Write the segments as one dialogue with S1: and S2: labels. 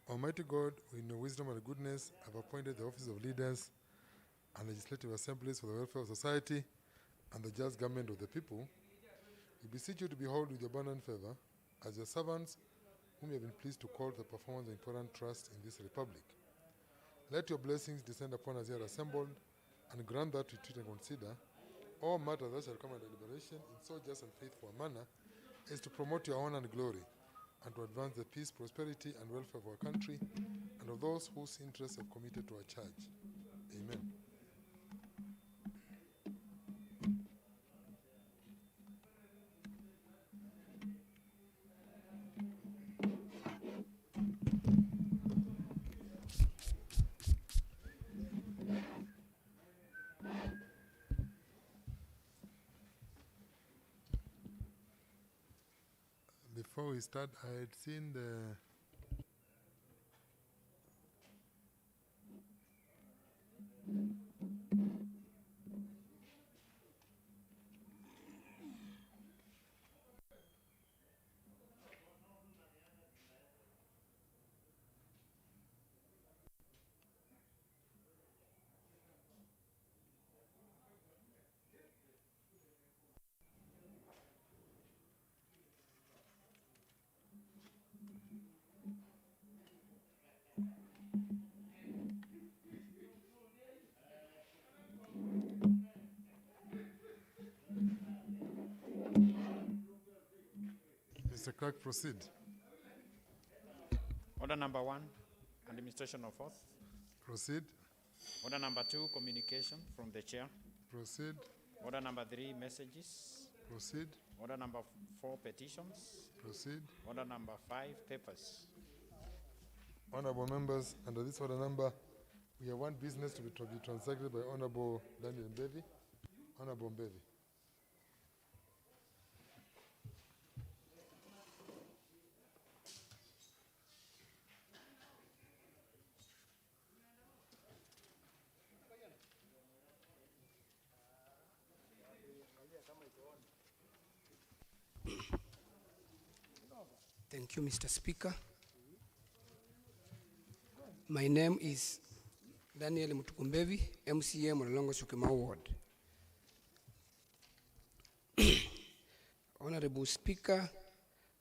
S1: Almighty God, in your wisdom and goodness, have appointed the office of leaders and legislative assemblies for the welfare of society and the just government of the people. We beseech you to behold with abundant favor as your servants whom you have been pleased to call to the performance of important trust in this republic. Let your blessings descend upon us here assembled, and grant that we treat and consider all matters that shall come under deliberation in so just and faithful a manner as to promote your honor and glory, and to advance the peace, prosperity, and welfare of our country and of those whose interests are committed to our charge. Amen. Before we start, I had seen the Mr. Clerk, proceed.
S2: Order number 1, administration of oath.
S1: Proceed.
S2: Order number 2, communication from the chair.
S1: Proceed.
S2: Order number 3, messages.
S1: Proceed.
S2: Order number 4, petitions.
S1: Proceed.
S2: Order number 5, papers.
S1: Honorable members, under this order number, we have one business to be transacted by Honorable Daniel Mbevi. Honorable Mbevi.
S3: Thank you, Mr. Speaker. My name is Daniel Mutukumbevi, MCA Mlolongo Shukema Ward. Honorable Speaker,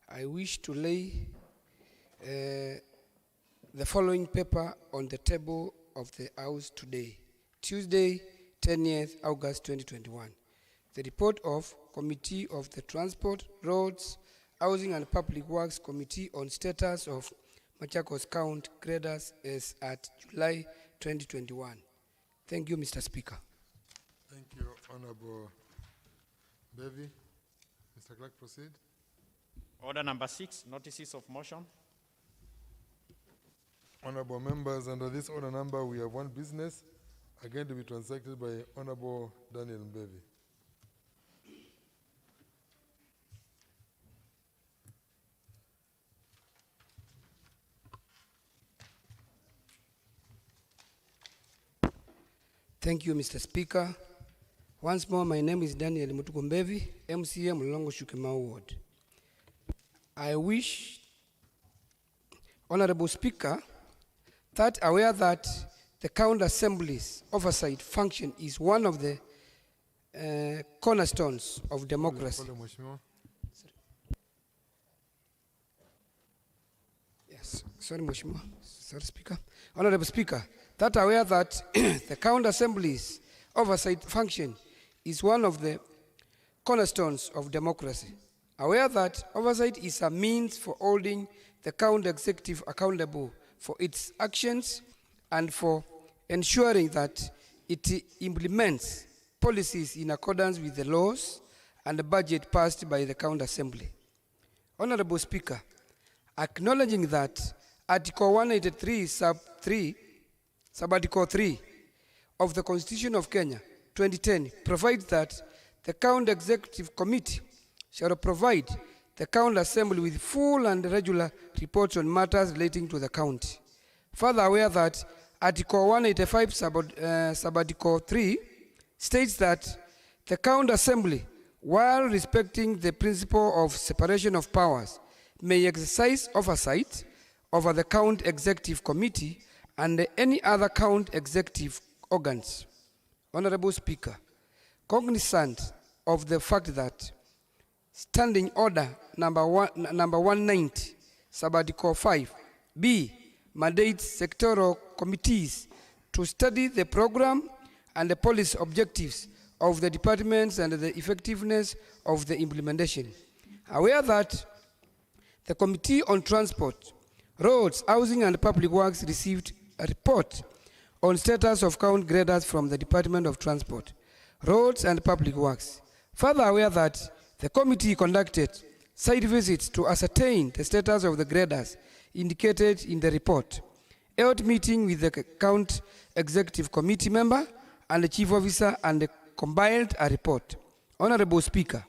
S3: I wish to lay the following paper on the table of the House today, Tuesday, 10th August 2021. The report of Committee of the Transport, Roads, Housing and Public Works Committee on status of Machakos Count graders as at July 2021. Thank you, Mr. Speaker.
S1: Thank you, Honorable Mbevi. Mr. Clerk, proceed.
S2: Order number 6, notices of motion.
S1: Honorable members, under this order number, we have one business, again to be transacted by Honorable Daniel Mbevi.
S3: Thank you, Mr. Speaker. Once more, my name is Daniel Mutukumbevi, MCA Mlolongo Shukema Ward. I wish, Honorable Speaker, that aware that the County Assembly's oversight function is one of the cornerstones of democracy. Yes, sorry, Mheshimiwa. Sorry, Speaker. Honorable Speaker, that aware that the County Assembly's oversight function is one of the cornerstones of democracy. Aware that oversight is a means for holding the county executive accountable for its actions and for ensuring that it implements policies in accordance with the laws and the budget passed by the County Assembly. Honorable Speaker, acknowledging that Article 183, Sub-Article 3 of the Constitution of Kenya, 2010, provides that the County Executive Committee shall provide the County Assembly with full and regular reports on matters relating to the county. Further aware that Article 185, Sub-Article 3 states that the County Assembly, while respecting the principle of separation of powers, may exercise oversight over the County Executive Committee and any other county executive organs. Honorable Speaker, cognizant of the fact that Standing Order number 190, Sabbatical 5, B, mandates sectoral committees to study the program and the policy objectives of the departments and the effectiveness of the implementation. Aware that the Committee on Transport, Roads, Housing and Public Works received a report on status of count graders from the Department of Transport, Roads and Public Works. Further aware that the committee conducted site visits to ascertain the status of the graders indicated in the report, held meeting with the County Executive Committee member and the Chief Officer and compiled a report. Honorable Speaker,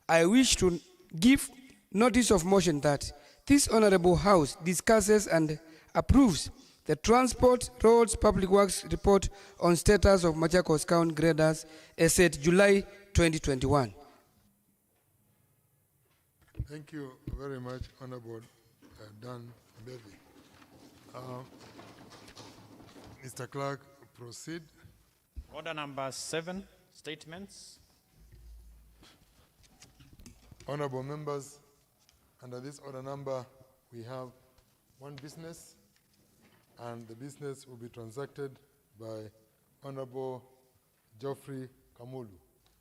S3: I wish to give notice of motion that this Honorable House discusses and approves the Transport, Roads, Public Works report on status of Machakos County graders as at July 2021.
S1: Thank you very much, Honorable Dan Bevy. Mr. Clerk, proceed.
S2: Order number 7, statements.
S1: Honorable members, under this order number, we have one business, and the business will be transacted by Honorable Geoffrey Kamulu.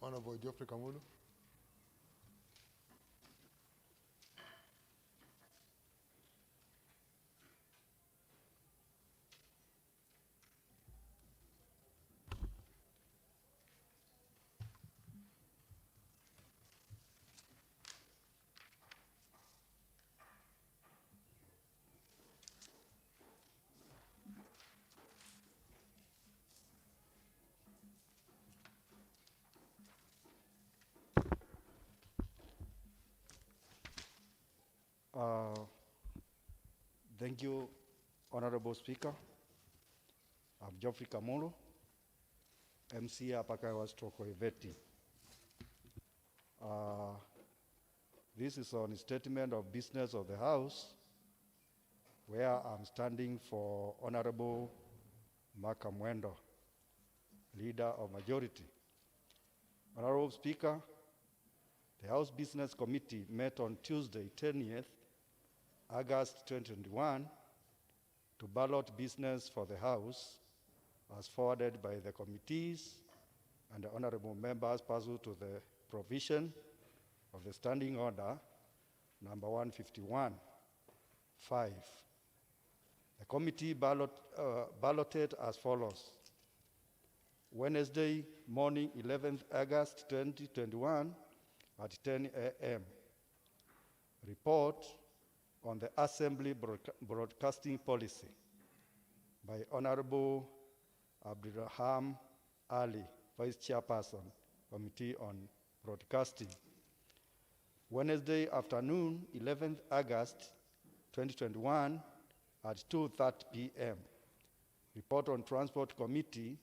S1: Honorable Geoffrey Kamulu.
S4: Thank you, Honorable Speaker. I'm Geoffrey Kamulu, MC Apakawa Stroko Iveti. This is on statement of business of the House, where I'm standing for Honorable Makamwendo, Leader of Majority. Honorable Speaker, the House Business Committee met on Tuesday, 20th August 2021 to ballot business for the House as forwarded by the committees and the honorable members pursuant to the provision of the Standing Order number 151, 5. The committee balloted as follows. Wednesday morning, 11th August 2021 at 10 a.m. Report on the Assembly Broadcasting Policy by Honorable Abdulrahman Ali, Vice Chairperson, Committee on Broadcasting. Wednesday afternoon, 11th August 2021 at 2:30 p.m. Report on Transport Committee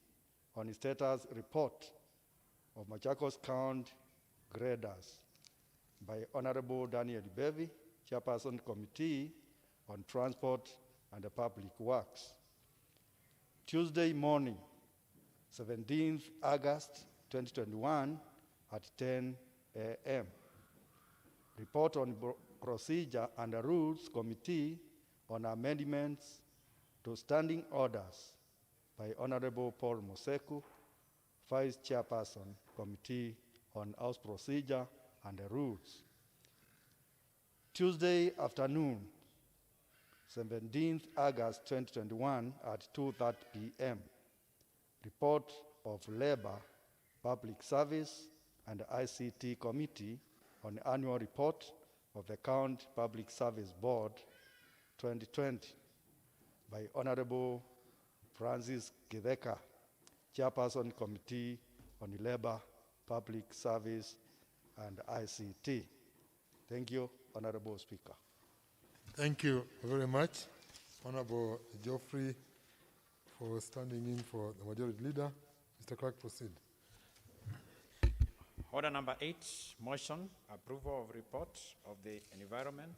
S4: on status report of Machakos County graders by Honorable Daniel Bevy, Chairperson Committee on Transport and Public Works. Tuesday morning, 17th August 2021 at 10 a.m. Report on Procedure and Rules Committee on amendments to standing orders by Honorable Paul Moseku, Vice Chairperson, Committee on House Procedure and Rules. Tuesday afternoon, 17th August 2021 at 2:30 p.m. Report of Labor, Public Service and ICT Committee on the Annual Report of the County Public Service Board 2020 by Honorable Francis Gideka, Chairperson Committee on Labor, Public Service and ICT. Thank you, Honorable Speaker.
S1: Thank you very much, Honorable Geoffrey, for standing in for the Majority Leader. Mr. Clerk, proceed.
S2: Order number 8, motion, approval of report of the environment.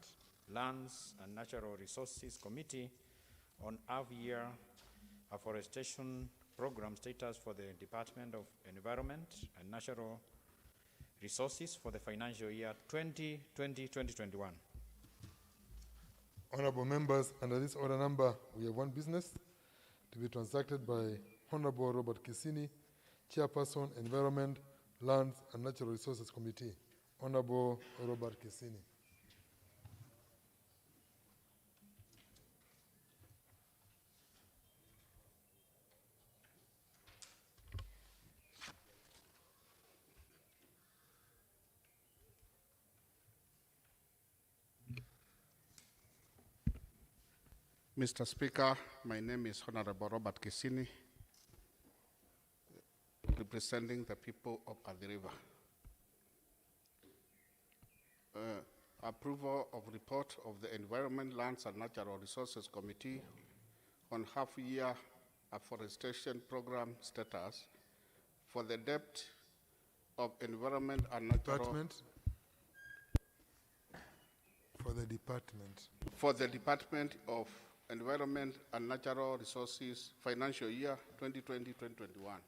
S2: Lands and Natural Resources Committee on half-year afforestation program status for the Department of Environment and Natural Resources for the financial year 2020-2021.
S1: Honorable members, under this order number, we have one business to be transacted by Honorable Robert Kisini, Chairperson, Environment, Lands and Natural Resources Committee. Honorable Robert Kisini.
S5: Mr. Speaker, my name is Honorable Robert Kisini, representing the people of Athi River. Approval of report of the Environment, Lands and Natural Resources Committee on half-year afforestation program status for the depth of environment and natural... For the Department of Environment and Natural Resources financial year 2020-2021.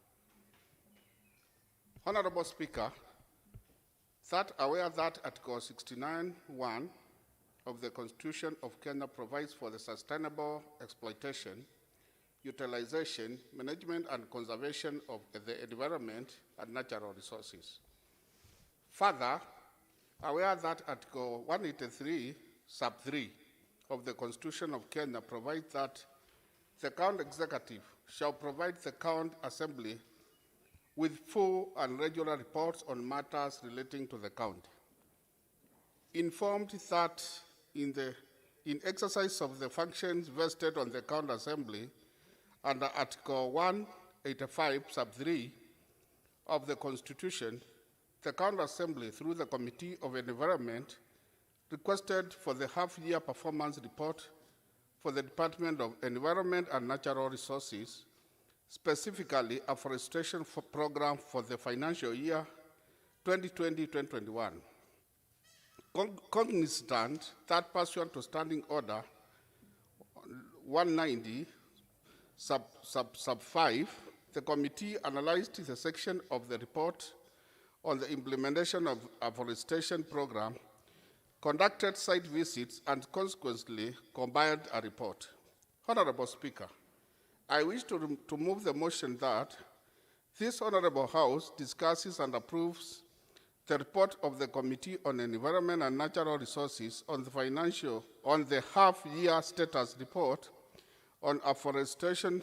S5: Honorable Speaker, that aware that Article 69(1) of the Constitution of Kenya provides for the sustainable exploitation, utilization, management, and conservation of the environment and natural resources. Further, aware that Article 183, sub 3 of the Constitution of Kenya provides that the County Executive shall provide the County Assembly with full and regular reports on matters relating to the county. Informed that in exercise of the functions vested on the County Assembly under Article 185, sub 3 of the Constitution, the County Assembly, through the Committee of Environment, requested for the half-year performance report for the Department of Environment and Natural Resources, specifically a afforestation program for the financial year 2020-2021. Cognizant that pursuant to Standing Order 190, sub 5, the committee analyzed the section of the report on the implementation of afforestation program, conducted site visits, and consequently compiled a report. Honorable Speaker, I wish to move the motion that this Honorable House discusses and approves the report of the Committee on Environment and Natural Resources on the half-year status report on afforestation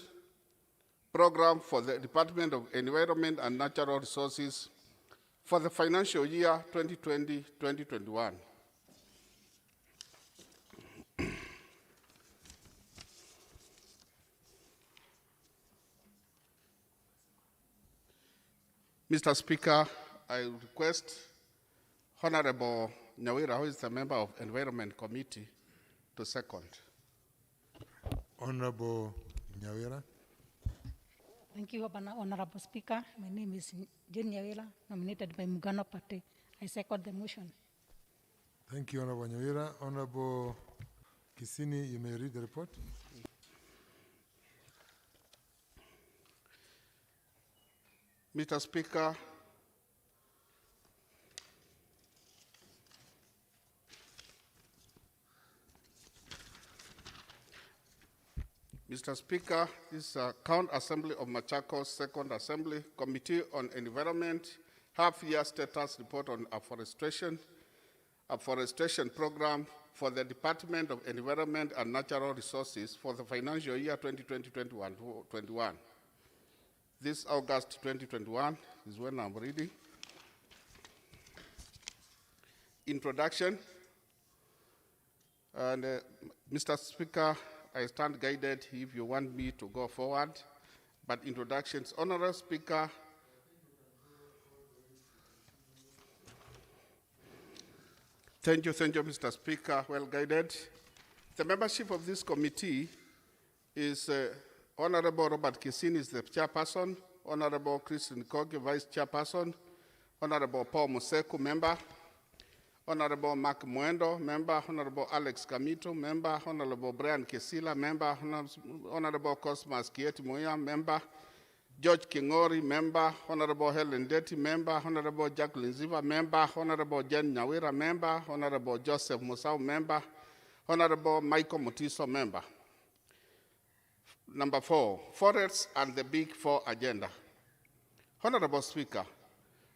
S5: program for the Department of Environment and Natural Resources for the financial year 2020-2021. Mr. Speaker, I request Honorable Nyawira, who is the member of Environment Committee, to second.
S1: Honorable Nyawira.
S6: Thank you, Honorable Speaker. My name is Jane Nyawira, nominated by Mugano Party. I second the motion.
S1: Thank you, Honorable Nyawira. Honorable Kisini, you may read the report.
S5: Mr. Speaker, this is County Assembly of Machakos, Second Assembly, Committee on Environment, half-year status report on afforestation program for the Department of Environment and Natural Resources for the financial year 2020-2021. This August 2021 is when I'm reading. Introduction. And Mr. Speaker, I stand guided if you want me to go forward. But introductions, Honorable Speaker. Thank you, Mr. Speaker, well guided. The membership of this committee is Honorable Robert Kisini is the chairperson, Honorable Christine Kogi, vice chairperson, Honorable Paul Museku, member, Honorable Mark Mwendo, member. Honorable Alex Kamito, member. Honorable Brian Kesila, member. Honorable Cosmas Kieti Moya, member. George Kingori, member. Honorable Helen Deti, member. Honorable Jacqueline Ziva, member. Honorable Jen Nyawira, member. Honorable Joseph Musau, member. Honorable Michael Mutiso, member. Number 4, forests and the Big Four agenda. Honorable Speaker,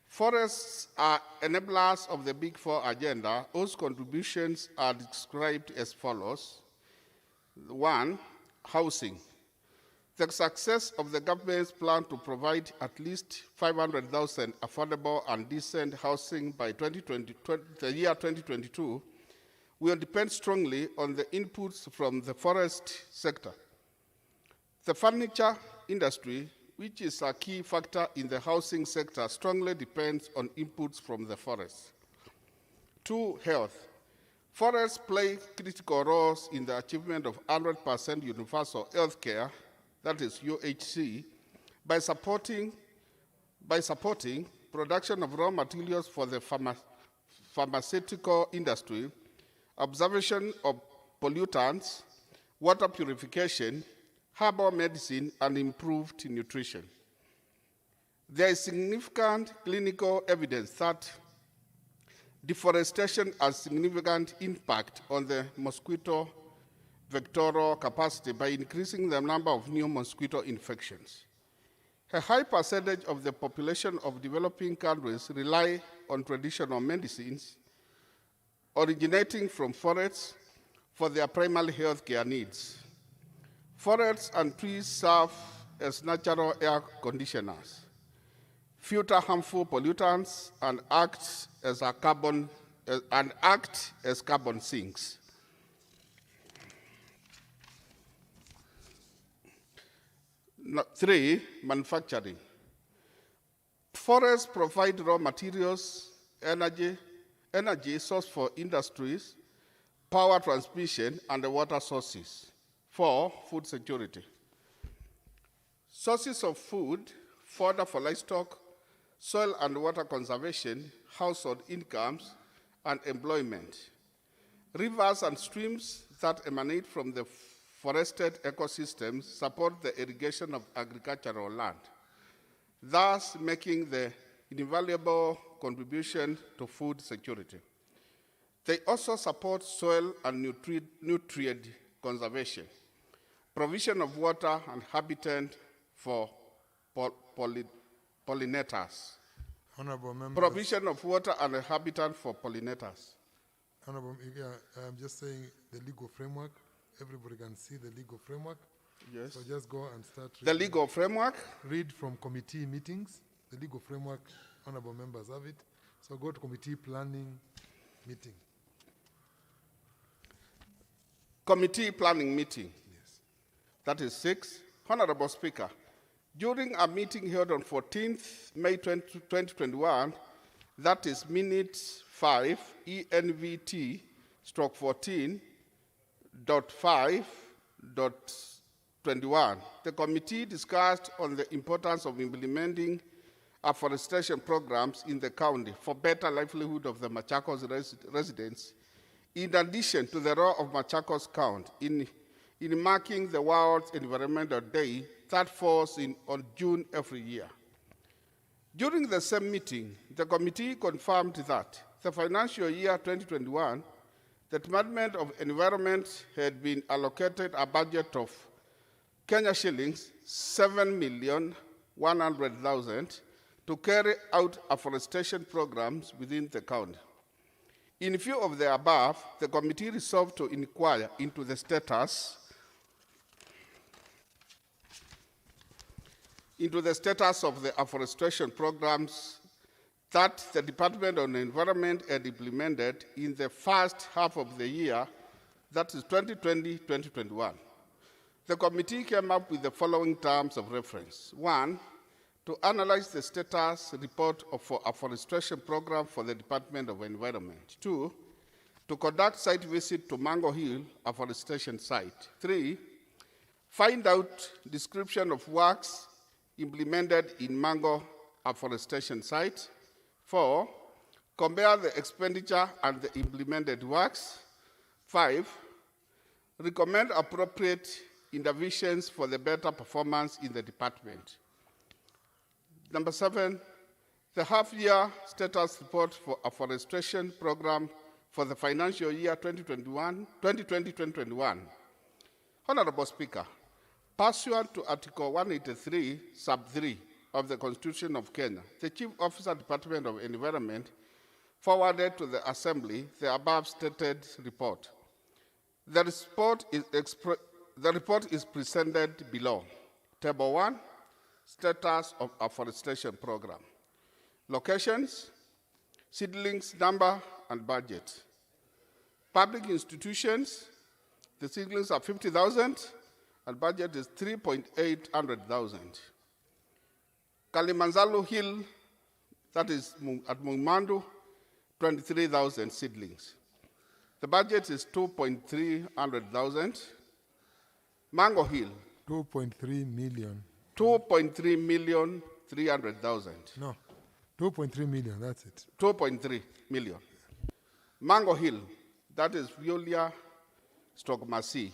S5: forests are enablers of the Big Four agenda, whose contributions are described as follows. 1, housing. The success of the government's plan to provide at least 500,000 affordable and decent housing by the year 2022 will depend strongly on the inputs from the forest sector. The furniture industry, which is a key factor in the housing sector, strongly depends on inputs from the forest. 2, health. Forests play critical roles in the achievement of 100% universal health care, that is UHC, by supporting production of raw materials for the pharmaceutical industry, observation of pollutants, water purification, herbal medicine, and improved nutrition. There is significant clinical evidence that deforestation has significant impact on the mosquito vectorial capacity by increasing the number of new mosquito infections. A high percentage of the population of developing countries rely on traditional medicines originating from forests for their primary health care needs. Forests and trees serve as natural air conditioners, filter harmful pollutants, and act as carbon sinks. No, 3, manufacturing. Forests provide raw materials, energy source for industries, power transmission, and the water sources. 4, food security. Sources of food, fodder for livestock, soil and water conservation, household incomes, and employment. Rivers and streams that emanate from the forested ecosystems support the irrigation of agricultural land, thus making the invaluable contribution to food security. They also support soil and nutrient conservation, provision of water and habitat for pollinators.
S1: Honorable members.
S5: Provision of water and a habitat for pollinators.
S1: Honorable, yeah, I'm just saying the legal framework. Everybody can see the legal framework.
S5: Yes.
S1: So just go and start reading.
S5: The legal framework.
S1: Read from committee meetings. The legal framework, honorable members have it. So go to committee planning meeting.
S5: Committee planning meeting.
S1: Yes.
S5: That is 6. Honorable Speaker, during a meeting held on 14th May 2021, that is minutes 5 ENVT/14.5.21, the committee discussed on the importance of implementing afforestation programs in the county for better livelihood of the Machakos residents, in addition to the role of Machakos County in marking the World Environmental Day that falls on June every year. During the same meeting, the committee confirmed that the financial year 2021, the Department of Environment had been allocated a budget of Kenya shillings 7,100,000 to carry out afforestation programs within the county. In view of the above, the committee resolved to inquire into the status of the afforestation programs that the Department of Environment had implemented in the first half of the year, that is 2020-2021. The committee came up with the following terms of reference. 1, to analyze the status report for afforestation program for the Department of Environment. 2, to conduct site visit to Mango Hill afforestation site. 3, find out description of works implemented in Mango afforestation site. 4, compare the expenditure and the implemented works. 5, recommend appropriate interventions for the better performance in the department. Number 7, the half-year status report for afforestation program for the financial year 2020-2021. Honorable Speaker, pursuant to Article 183, Sub 3 of the Constitution of Kenya, the Chief Officer, Department of Environment, forwarded to the Assembly the above stated report. The report is presented below. Table 1, status of afforestation program. Locations, seedlings number and budget. Public institutions, the seedlings are 50,000 and budget is 3,800,000. Kalimanzalo Hill, that is at Mungmandu, 23,000 seedlings. The budget is 2,300,000. Mango Hill,
S1: 2.3 million.
S5: 2.3 million 300,000.
S1: No, 2.3 million, that's it.
S5: 2.3 million. Mango Hill, that is Violia Stokmasi.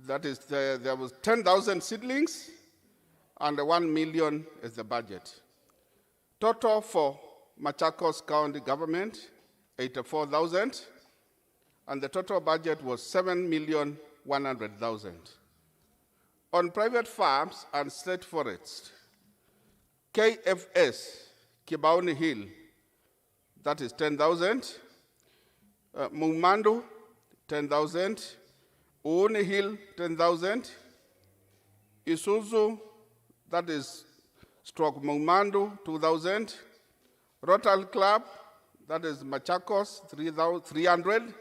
S5: That is, there was 10,000 seedlings and 1 million is the budget. Total for Machakos County government, 84,000, and the total budget was 7,100,000. On private farms and state forests, KFS, Kibaoni Hill, that is 10,000. Mungmandu, 10,000. Uuni Hill, 10,000. Isuzu, that is stroke Mungmandu, 2,000. Rotary Club, that is Machakos, 300.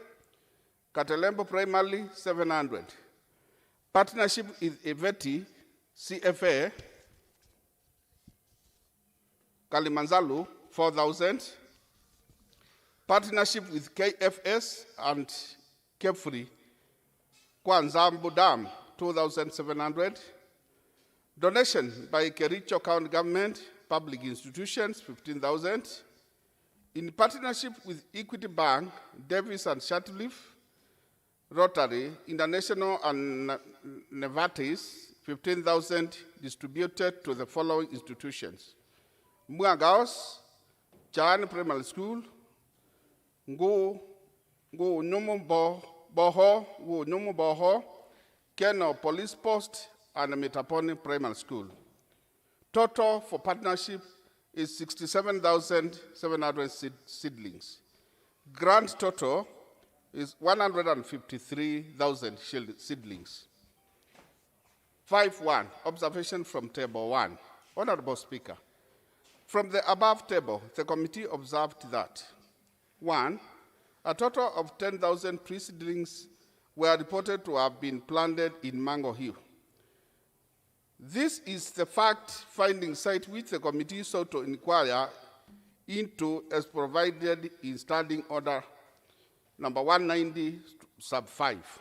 S5: Katelembo Primary, 700. Partnership with Iveti, CFA, Kalimanzalo, 4,000. Partnership with KFS and Kefri, Kwanzambu Dam, 2,700. Donation by Kericho County Government, public institutions, 15,000. In partnership with Equity Bank, Davis and Shatcliffe, Rotary, International and Nevatis, 15,000 distributed to the following institutions. Muagaos, Chan Primary School, Ngo Numu Boho, Keno Police Post, and Metaponi Primary School. Total for partnership is 67,700 seedlings. Grant total is 153,000 seedlings. 5.1, observation from table 1. Honorable Speaker, from the above table, the committee observed that 1, a total of 10,000 tree seedlings were reported to have been planted in Mango Hill. This is the fact-finding site which the committee sought to inquire into as provided in Standing Order number 190, sub 5.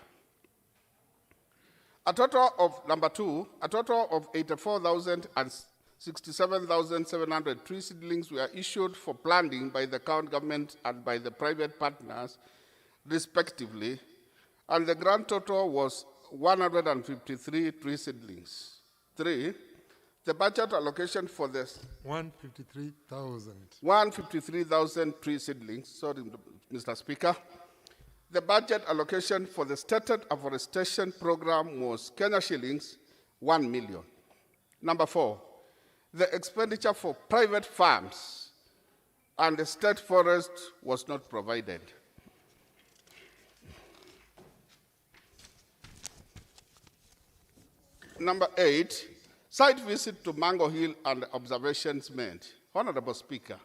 S5: A total of, number 2, a total of 84,000 and 67,700 tree seedlings were issued for planting by the county government and by the private partners, respectively, and the grand total was 153 tree seedlings. 3, the budget allocation for this 153,000 tree seedlings. Sorry, Mr. Speaker. The budget allocation for the stated afforestation program was Kenya shillings 1 million. Number 4, the expenditure for private farms and the state forest was not provided. Number 8, site visit to Mango Hill and observations made. Honorable Speaker,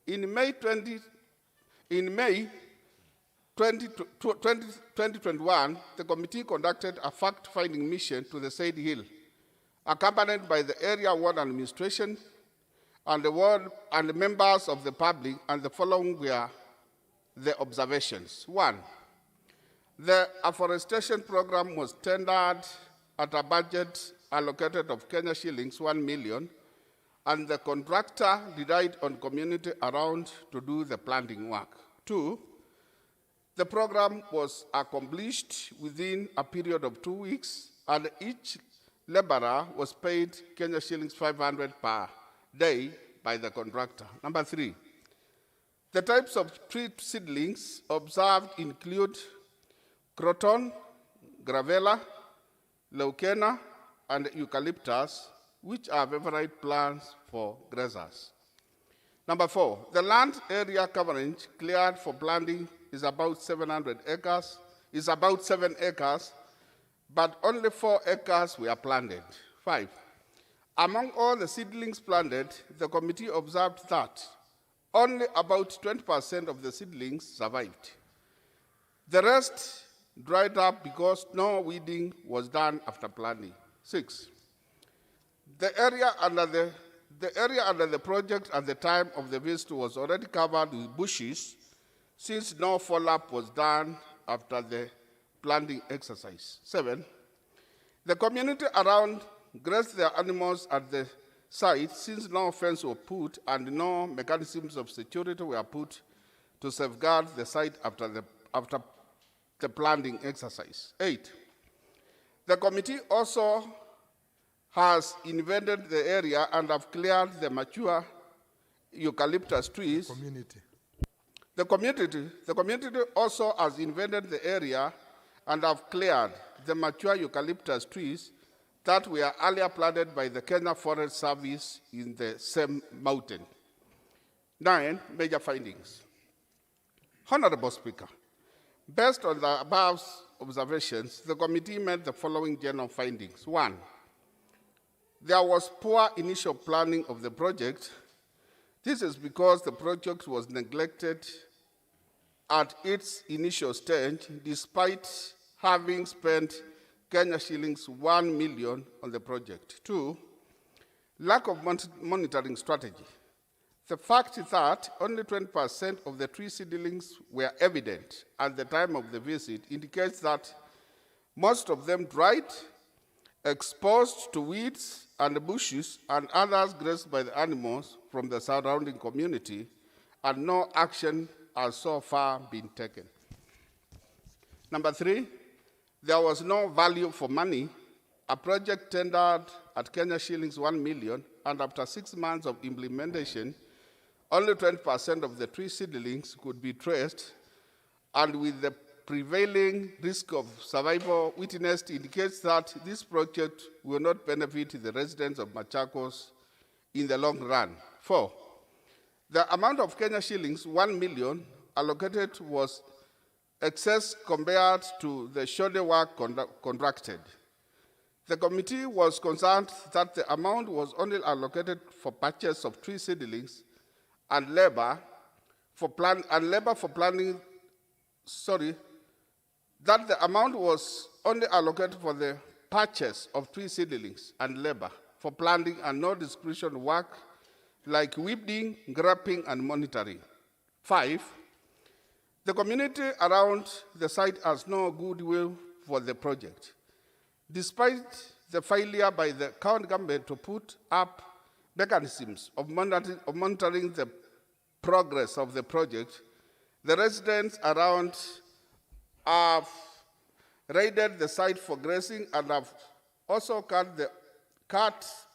S5: in May 2021, the committee conducted a fact-finding mission to the said hill, accompanied by the area ward administration and the members of the public, and the following were the observations. 1, the afforestation program was tendered at a budget allocated of Kenya shillings 1 million and the contractor relied on community around to do the planting work. 2, the program was accomplished within a period of 2 weeks, and each laborer was paid Kenya shillings 500 per day by the contractor. Number 3, the types of tree seedlings observed include croton, gravella, leucaena, and eucalyptus, which are favorite plants for grazers. Number 4, the land area coverage cleared for planting is about 7 acres, but only 4 acres were planted. 5, among all the seedlings planted, the committee observed that only about 20% of the seedlings survived. The rest dried up because no weeding was done after planting. 6, the area under the project at the time of the visit was already covered with bushes, since no follow-up was done after the planting exercise. 7, the community around grazed their animals at the site, since no fence was put and no mechanisms of security were put to safeguard the site after the planting exercise. 8, the committee also has invaded the area and have cleared the mature eucalyptus trees. The community also has invaded the area and have cleared the mature eucalyptus trees that were earlier planted by the Kenya Forest Service in the same mountain. 9, major findings. Honorable Speaker, based on the above observations, the committee made the following general findings. 1, there was poor initial planning of the project. This is because the project was neglected at its initial stage, despite having spent Kenya shillings 1 million on the project. 2, lack of monitoring strategy. The fact that only 20% of the tree seedlings were evident at the time of the visit indicates that most of them dried, exposed to weeds and bushes, and others grazed by the animals from the surrounding community, and no action has so far been taken. Number 3, there was no value for money. A project tendered at Kenya shillings 1 million, and after 6 months of implementation, only 20% of the tree seedlings could be traced, and with the prevailing risk of survival witnessed indicates that this project will not benefit the residents of Machakos in the long run. 4, the amount of Kenya shillings 1 million allocated was excess compared to the shoddy work contracted. The committee was concerned that the amount was only allocated for purchase of tree seedlings and labor for planning. That the amount was only allocated for the purchase of tree seedlings and labor for planting, and no discretion work like weeding, grafting, and monitoring. 5, the community around the site has no goodwill for the project. Despite the failure by the county government to put up mechanisms of monitoring the progress of the project, the residents around have raided the site for grazing and have also cut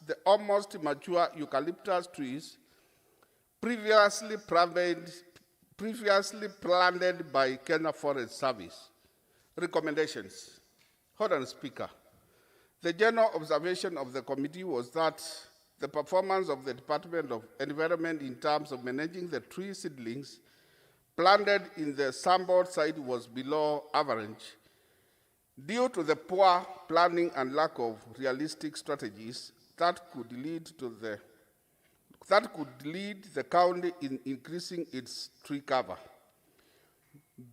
S5: the almost mature eucalyptus trees previously planted by Kenya Forest Service. Recommendations. Honorable Speaker, the general observation of the committee was that the performance of the Department of Environment in terms of managing the tree seedlings planted in the sampled site was below average due to the poor planning and lack of realistic strategies that could lead the county in increasing its tree cover.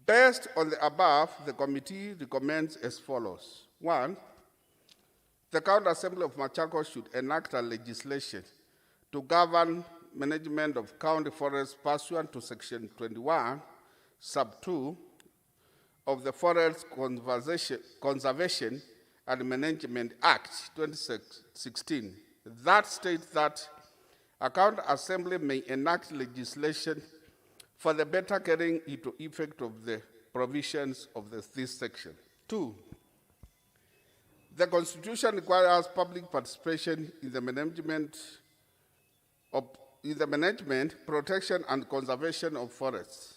S5: Based on the above, the committee recommends as follows. 1, the County Assembly of Machakos should enact a legislation to govern management of county forests pursuant to Section 21, Sub 2 of the Forest Conservation and Management Act 2016. That states that a county assembly may enact legislation for the better carrying into effect of the provisions of this section. 2, the Constitution requires public participation in the management, protection, and conservation of forests.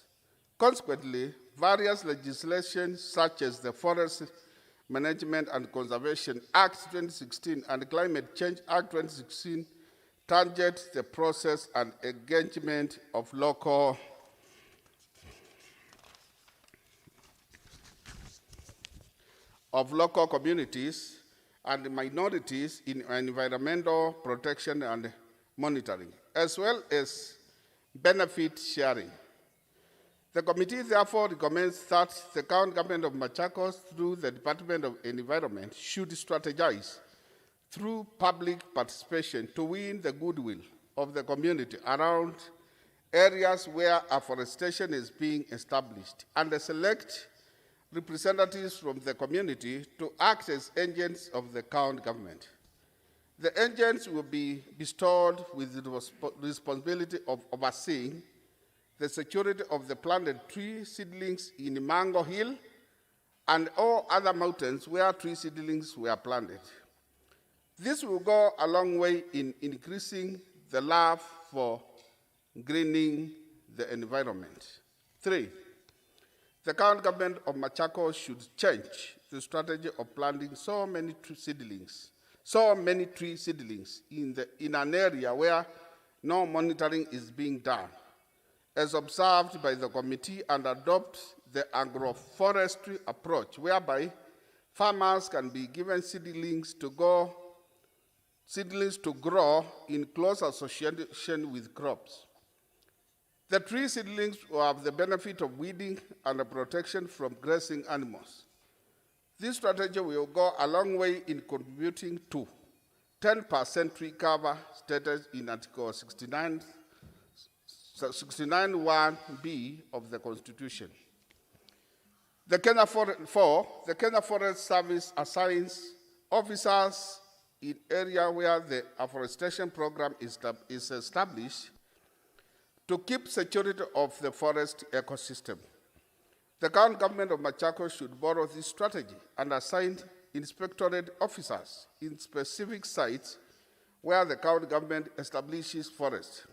S5: Consequently, various legislation such as the Forest Management and Conservation Act 2016 and Climate Change Act 2016 target the process and engagement of local communities and minorities in environmental protection and monitoring, as well as benefit sharing. The committee therefore recommends that the county government of Machakos, through the Department of Environment, should strategize through public participation to win the goodwill of the community around areas where afforestation is being established, and select representatives from the community to act as agents of the county government. The agents will be bestowed with the responsibility of overseeing the security of the planted tree seedlings in Mango Hill and all other mountains where tree seedlings were planted. This will go a long way in increasing the love for greening the environment. 3, the county government of Machakos should change the strategy of planting so many tree seedlings in an area where no monitoring is being done, as observed by the committee, and adopt the agroforestry approach, whereby farmers can be given seedlings to grow in close association with crops. The tree seedlings will have the benefit of weeding and the protection from grazing animals. This strategy will go a long way in contributing to 10% tree cover stated in Article 69(1)(b) of the Constitution. The Kenya Forest Service assigns officers in area where the afforestation program is established to keep security of the forest ecosystem. The county government of Machakos should borrow this strategy and assign inspectorate officers in specific sites where the county government establishes forests.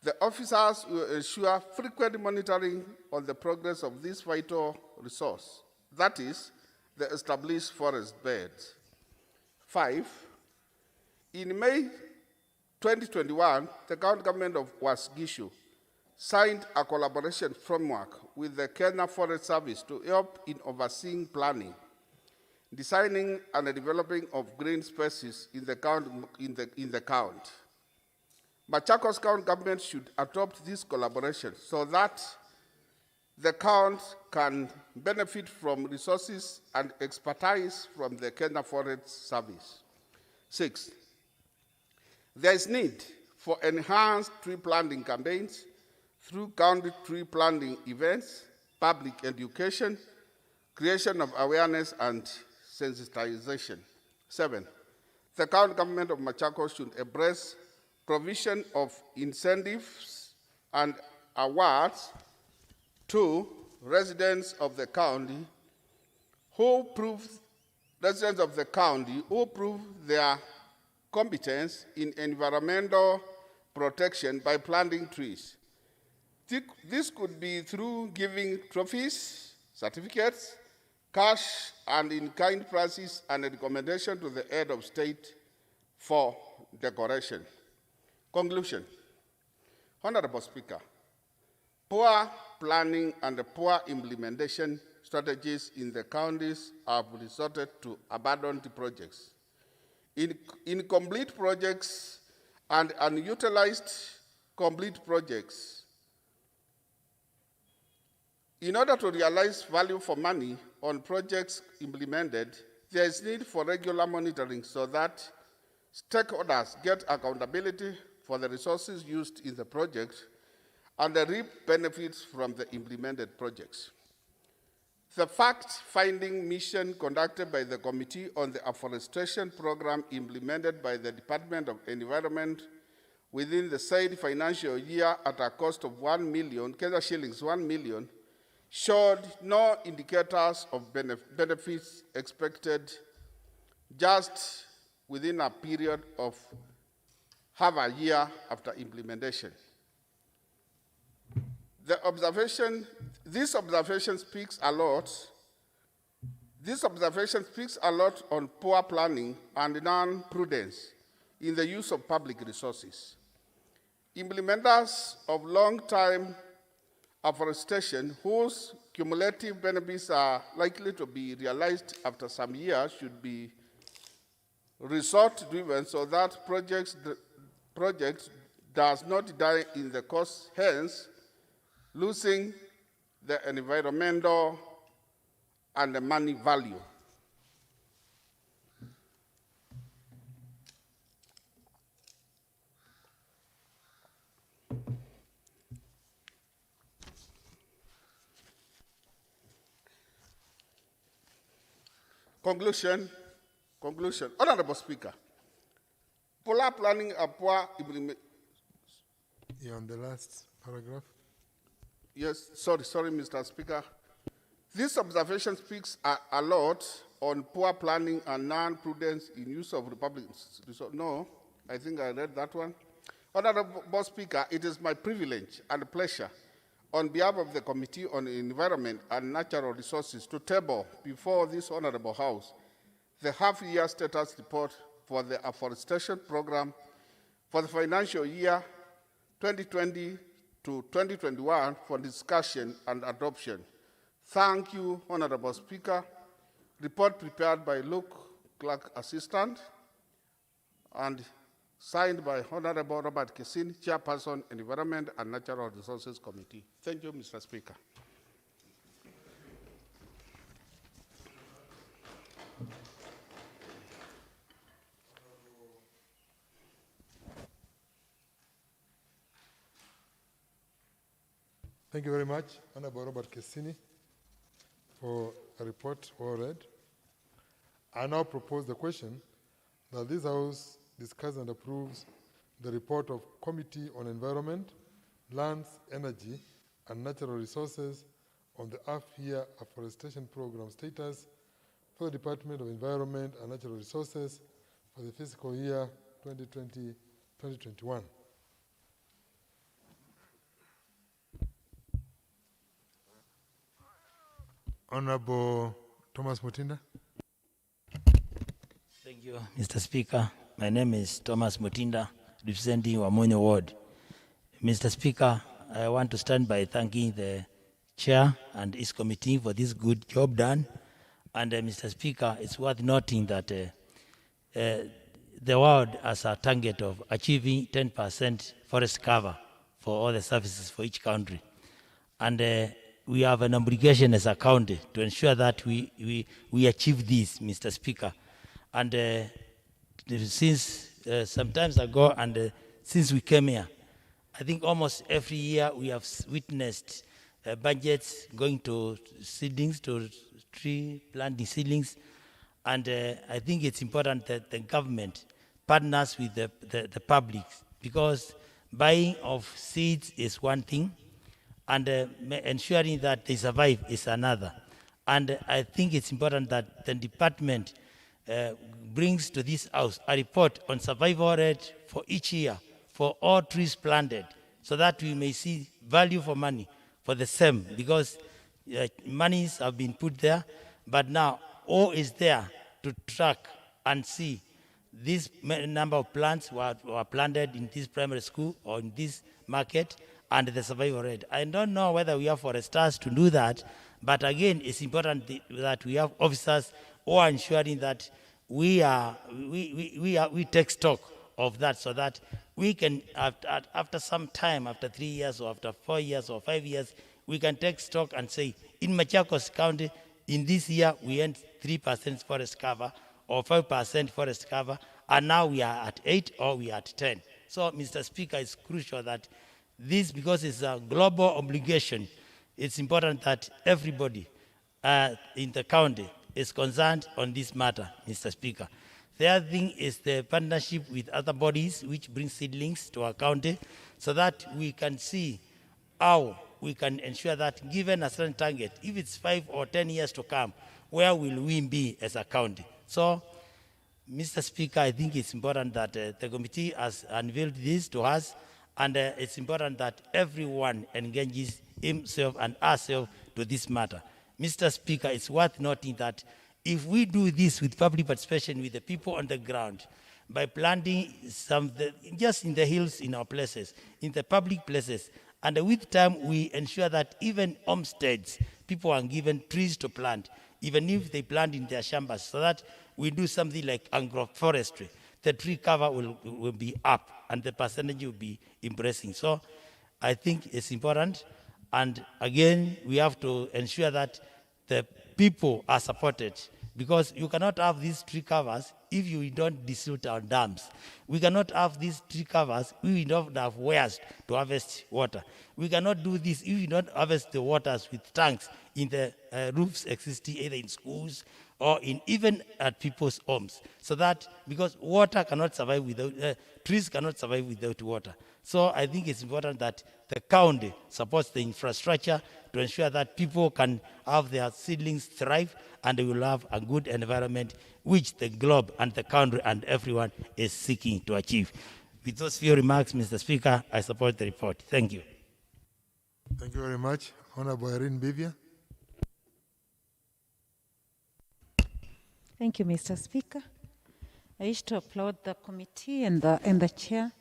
S5: The officers will ensure frequent monitoring on the progress of this vital resource, that is, the established forest beds. 5, in May 2021, the county government of Wasgishu signed a collaboration framework with the Kenya Forest Service to help in overseeing planning, designing, and developing of green spaces in the county. Machakos County government should adopt this collaboration so that the county can benefit from resources and expertise from the Kenya Forest Service. 6, there is need for enhanced tree planting campaigns through county tree planting events, public education, creation of awareness, and sensitization. 7, the county government of Machakos should embrace provision of incentives and awards to residents of the county who prove their competence in environmental protection by planting trees. This could be through giving trophies, certificates, cash, and in-kind prizes, and a recommendation to the head of state for decoration. Conclusion. Honorable Speaker, poor planning and poor implementation strategies in the counties have resorted to abandoned projects, incomplete projects, and unutilized complete projects. In order to realize value for money on projects implemented, there is need for regular monitoring so that stakeholders get accountability for the resources used in the project and reap benefits from the implemented projects. The fact-finding mission conducted by the Committee on the Afforestation Program implemented by the Department of Environment within the said financial year at a cost of 1 million, Kenya shillings 1 million, showed no indicators of benefits expected just within a period of half a year after implementation. This observation speaks a lot on poor planning and non-prudence in the use of public resources. Implementers of long-time afforestation, whose cumulative benefits are likely to be realized after some years, should be result-driven so that project does not die in the course, hence losing the environmental and the money value. Conclusion. Honorable Speaker, poor planning and poor implementation.
S1: You're on the last paragraph.
S5: Yes, sorry, Mr. Speaker. This observation speaks a lot on poor planning and non-prudence in use of public resources. No, I think I read that one. Honorable Speaker, it is my privilege and pleasure on behalf of the Committee on Environment and Natural Resources to table before this Honorable House the half-year status report for the afforestation program for the financial year 2020 to 2021 for discussion and adoption. Thank you, Honorable Speaker. Report prepared by Luke, Clerk Assistant, and signed by Honorable Robert Kesini, Chairperson, Environment and Natural Resources Committee. Thank you, Mr. Speaker.
S1: Thank you very much, Honorable Robert Kesini, for a report well read. I now propose the question that this House discusses and approves the report of Committee on Environment, Lands, Energy, and Natural Resources on the half-year afforestation program status for the Department of Environment and Natural Resources for the fiscal year 2020-2021. Honorable Thomas Mutinda.
S7: Thank you, Mr. Speaker. My name is Thomas Mutinda, representing Wamonyo Ward. Mr. Speaker, I want to start by thanking the Chair and his committee for this good job done. And Mr. Speaker, it's worth noting that the world has a target of achieving 10% forest cover for all the services for each country. And we have an obligation as a county to ensure that we achieve this, Mr. Speaker. And since some time ago and since we came here, I think almost every year we have witnessed budgets going to seedlings, to tree planting seedlings. And I think it's important that the government partners with the public, because buying of seeds is one thing, and ensuring that they survive is another. And I think it's important that the department brings to this House a report on survival rate for each year for all trees planted, so that we may see value for money for the same, because monies have been put there, but now all is there to track and see this number of plants were planted in this primary school or in this market, and the survival rate. I don't know whether we have foresters to do that, but again, it's important that we have officers who are ensuring that we take stock of that, so that we can, after some time, after 3 years or after 4 years or 5 years, we can take stock and say, in Machakos County, in this year, we earned 3% forest cover or 5% forest cover, and now we are at 8 or we are at 10. So, Mr. Speaker, it's crucial that this, because it's a global obligation, it's important that everybody in the county is concerned on this matter, Mr. Speaker. The other thing is the partnership with other bodies which bring seedlings to our county so that we can see how we can ensure that given a certain target, if it's 5 or 10 years to come, where will we be as a county? So, Mr. Speaker, I think it's important that the committee has unveiled this to us, and it's important that everyone engages himself and herself to this matter. Mr. Speaker, it's worth noting that if we do this with public participation with the people on the ground, by planting just in the hills in our places, in the public places, and with time we ensure that even homesteads, people are given trees to plant, even if they plant in their chambers, so that we do something like agroforestry. The tree cover will be up and the percentage will be impressive. So I think it's important. And again, we have to ensure that the people are supported, because you cannot have these tree covers if you don't desilute our dams. We cannot have these tree covers if we don't have wells to harvest water. We cannot do this if we don't harvest the waters with tanks in the roofs existing either in schools or even at people's homes. So that, because water cannot survive without, trees cannot survive without water. So I think it's important that the county supports the infrastructure to ensure that people can have their seedlings thrive and they will have a good environment which the globe and the country and everyone is seeking to achieve. With those few remarks, Mr. Speaker, I support the report. Thank you.
S1: Thank you very much. Honorable Irene Bivia.
S8: Thank you, Mr. Speaker. I wish to applaud the committee and the chair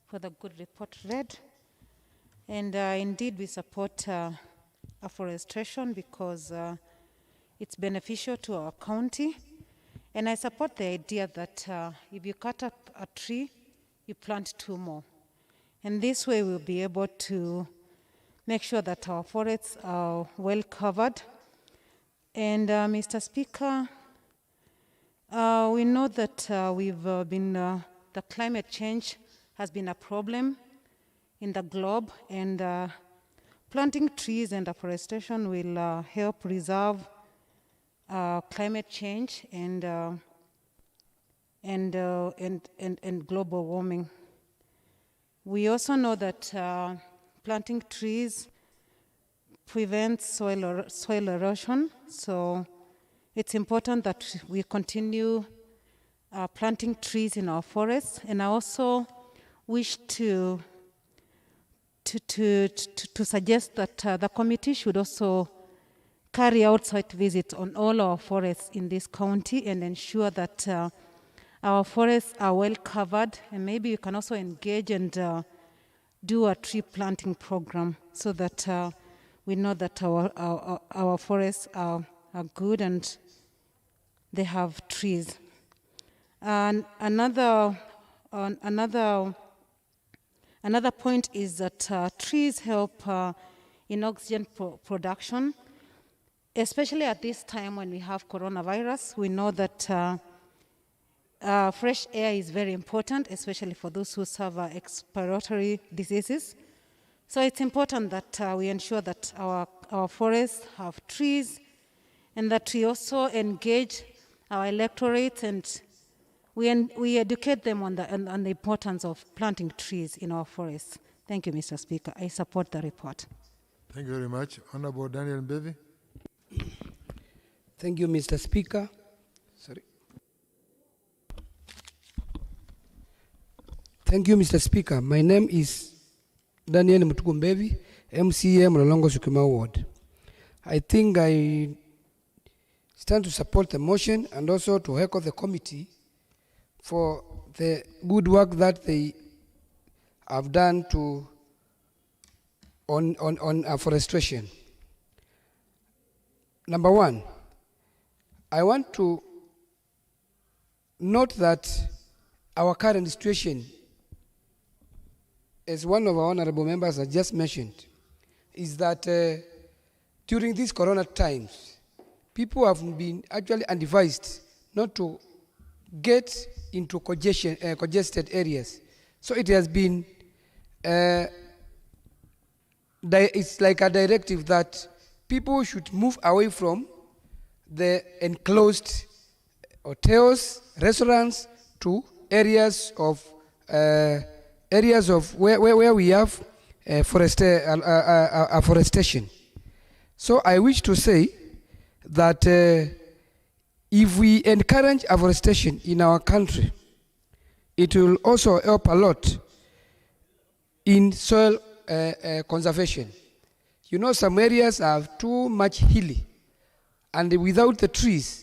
S8: for the good report read. And indeed, we support afforestation because it's beneficial to our county. And I support the idea that if you cut up a tree, you plant 2 more. And this way we'll be able to make sure that our forests are well covered. And Mr. Speaker, we know that the climate change has been a problem in the globe, and planting trees and afforestation will help resolve climate change and global warming. We also know that planting trees prevents soil erosion, so it's important that we continue planting trees in our forests. And I also wish to suggest that the committee should also carry out site visits on all our forests in this county and ensure that our forests are well covered, and maybe you can also engage and do a tree planting program so that we know that our forests are good and they have trees. And another point is that trees help in oxygen production, especially at this time when we have coronavirus. We know that fresh air is very important, especially for those who suffer respiratory diseases. So it's important that we ensure that our forests have trees, and that we also engage our electorate and we educate them on the importance of planting trees in our forests. Thank you, Mr. Speaker. I support the report.
S1: Thank you very much. Honorable Daniel Mbeve.
S3: Thank you, Mr. Speaker. Sorry. Thank you, Mr. Speaker. My name is Daniel Mtukumbevi, MCA Mlolongo Sukuma Ward. I think I stand to support the motion and also to echo the committee for the good work that they have done on afforestation. Number one, I want to note that our current situation, as one of our honorable members has just mentioned, is that during these corona times, people have been actually advised not to get into congested areas. So it has been, it's like a directive that people should move away from the enclosed hotels, restaurants, to areas of where we have afforestation. So I wish to say that if we encourage afforestation in our country, it will also help a lot in soil conservation. You know, some areas are too much hilly, and without the trees,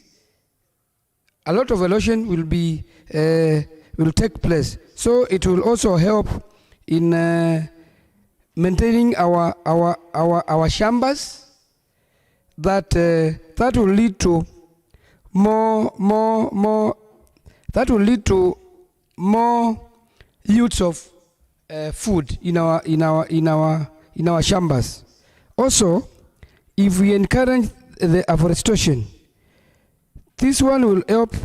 S3: a lot of erosion will take place. So it will also help in maintaining our shambas. That will lead to more yields of food in our shambas. Also, if we encourage the afforestation, this one will help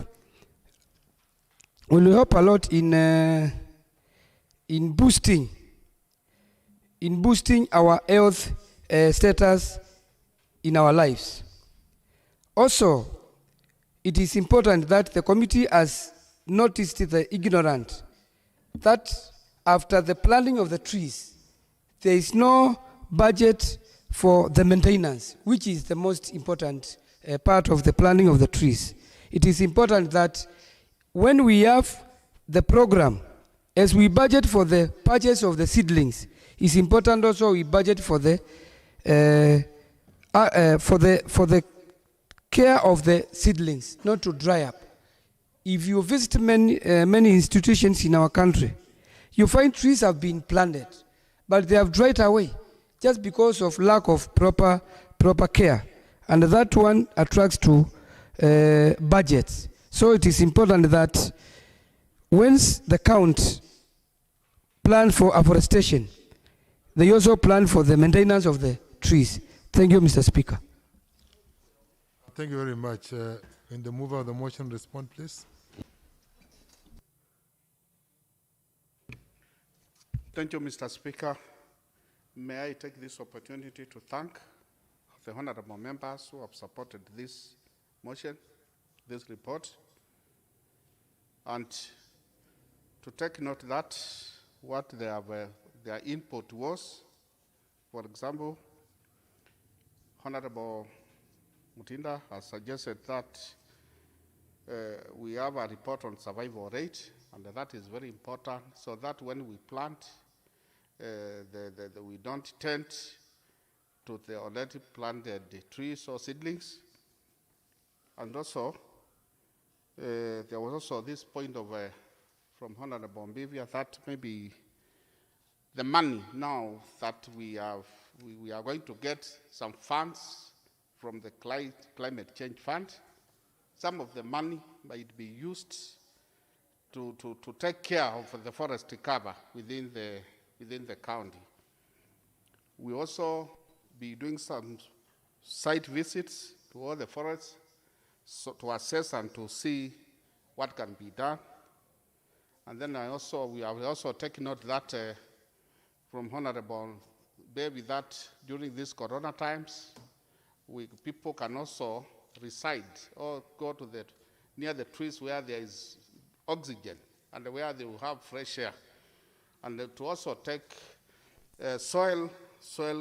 S3: a lot in boosting our health status in our lives. Also, it is important that the committee has noticed the ignorant that after the planting of the trees, there is no budget for the maintenance, which is the most important part of the planting of the trees. It is important that when we have the program, as we budget for the purchase of the seedlings, it's important also we budget for the care of the seedlings, not to dry up. If you visit many institutions in our country, you find trees have been planted, but they have dried away just because of lack of proper care. And that one attracts to budgets. So it is important that once the count plan for afforestation, they also plan for the maintenance of the trees. Thank you, Mr. Speaker.
S1: Thank you very much. When the mover of the motion respond, please.
S5: Thank you, Mr. Speaker. May I take this opportunity to thank the honorable members who have supported this motion, this report, and to take note that what their input was. For example, Honorable Mutinda has suggested that we have a report on survival rate, and that is very important, so that when we plant, we don't tend to the already planted trees or seedlings. And also, there was also this point of from Honorable Mbivia that maybe the money now that we are going to get some funds from the climate change fund. Some of the money might be used to take care of the forest cover within the county. We also be doing some site visits to all the forests so to assess and to see what can be done. And then we have also taken note that from Honorable Baby that during these corona times, people can also reside or go to near the trees where there is oxygen and where they will have fresh air. And to also take soil,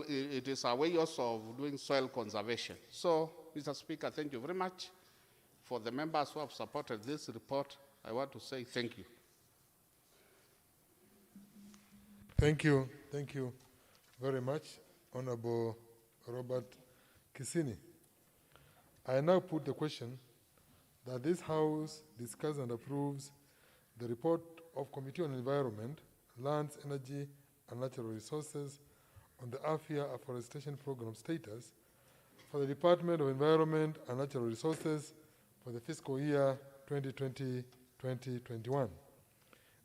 S5: it is a way also of doing soil conservation. So, Mr. Speaker, thank you very much. For the members who have supported this report, I want to say thank you.
S1: Thank you very much, Honorable Robert Kisini. I now put the question that this House discusses and approves the report of Committee on Environment, Lands, Energy, and Natural Resources on the half-year afforestation program status for the Department of Environment and Natural Resources for the fiscal year 2020-2021.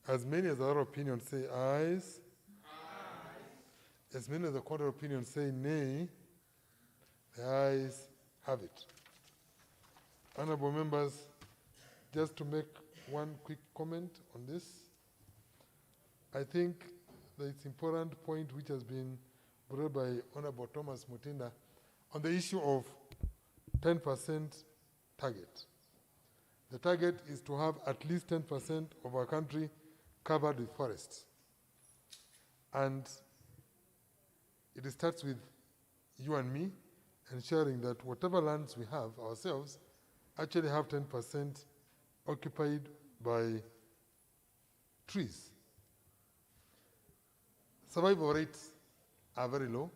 S1: As many as our opinions say ayes, as many as the contrary opinions say nay, the ayes have it. Honorable members, just to make one quick comment on this, I think that it's important point which has been brought by Honorable Thomas Mutinda on the issue of 10% target. the target is to have at least 10% of our country covered with forests. And it starts with you and me ensuring that whatever lands we have ourselves actually have 10% occupied by trees. Survival rates are very low,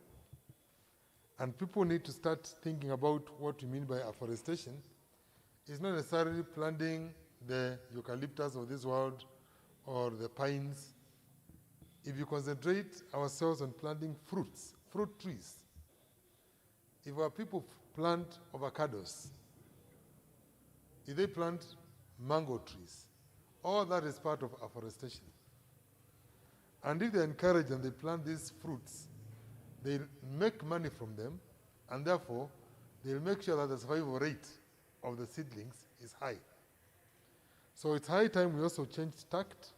S1: and people need to start thinking about what we mean by afforestation. It's not necessarily planting the eucalyptus of this world or the pines. If you concentrate ourselves on planting fruit trees, if our people plant avocados, if they plant mango trees, all that is part of afforestation. And if they encourage and they plant these fruits, they'll make money from them, and therefore they'll make sure that the survival rate of the seedlings is high. So it's high time we also changed tact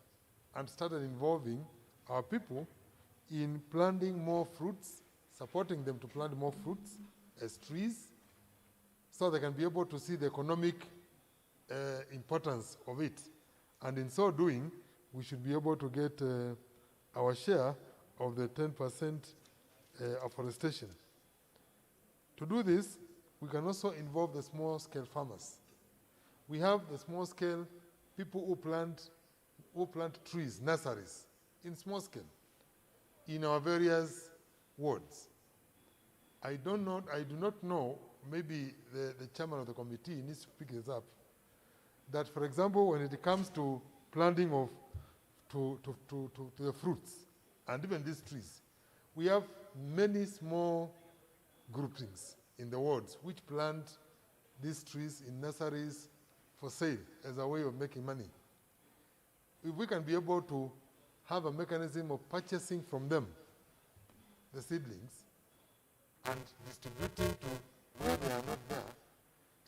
S1: and started involving our people in planting more fruits, supporting them to plant more fruits as trees, so they can be able to see the economic importance of it. And in so doing, we should be able to get our share of the 10% afforestation. To do this, we can also involve the small-scale farmers. We have the small-scale people who plant trees, nurseries, in small scale, in our various wards. I do not know, maybe the chairman of the committee needs to pick this up, that, for example, when it comes to planting of to the fruits and even these trees, we have many small groupings in the wards which plant these trees in nurseries for sale as a way of making money. If we can be able to have a mechanism of purchasing from them the seedlings and distributing to where they are not there,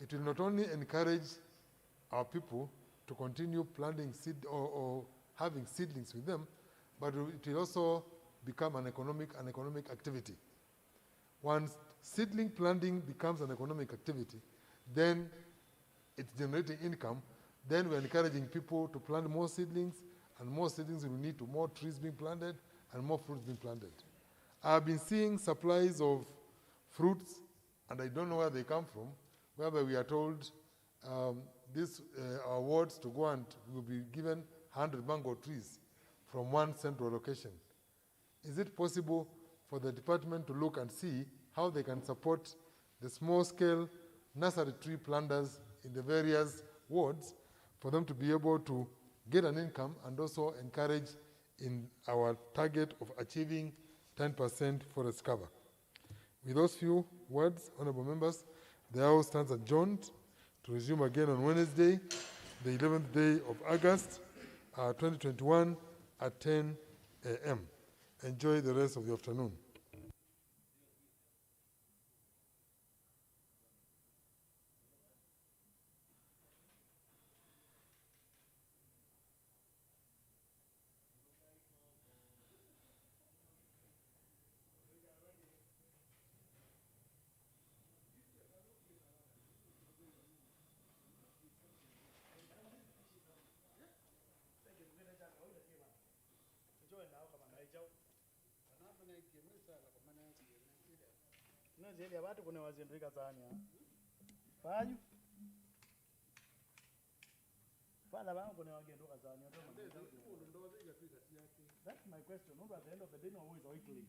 S1: it will not only encourage our people to continue planting seed or having seedlings with them, but it will also become an economic activity. Once seedling planting becomes an economic activity, then it's generating income. Then we're encouraging people to plant more seedlings, and more seedlings will lead to more trees being planted and more fruits being planted. I've been seeing supplies of fruits, and I don't know where they come from, whereby we are told these awards to go and will be given 100 mango trees from one central location. Is it possible for the department to look and see how they can support the small-scale nursery tree planters in the various wards for them to be able to get an income and also encourage in our target of achieving 10% forest cover? With those few words, honorable members, the House stands adjourned to resume again on Wednesday, the 11th day of August, 2021 at 10 a.m. Enjoy the rest of the afternoon.
S9: That's my question. Not at the end of the day, no, always oily.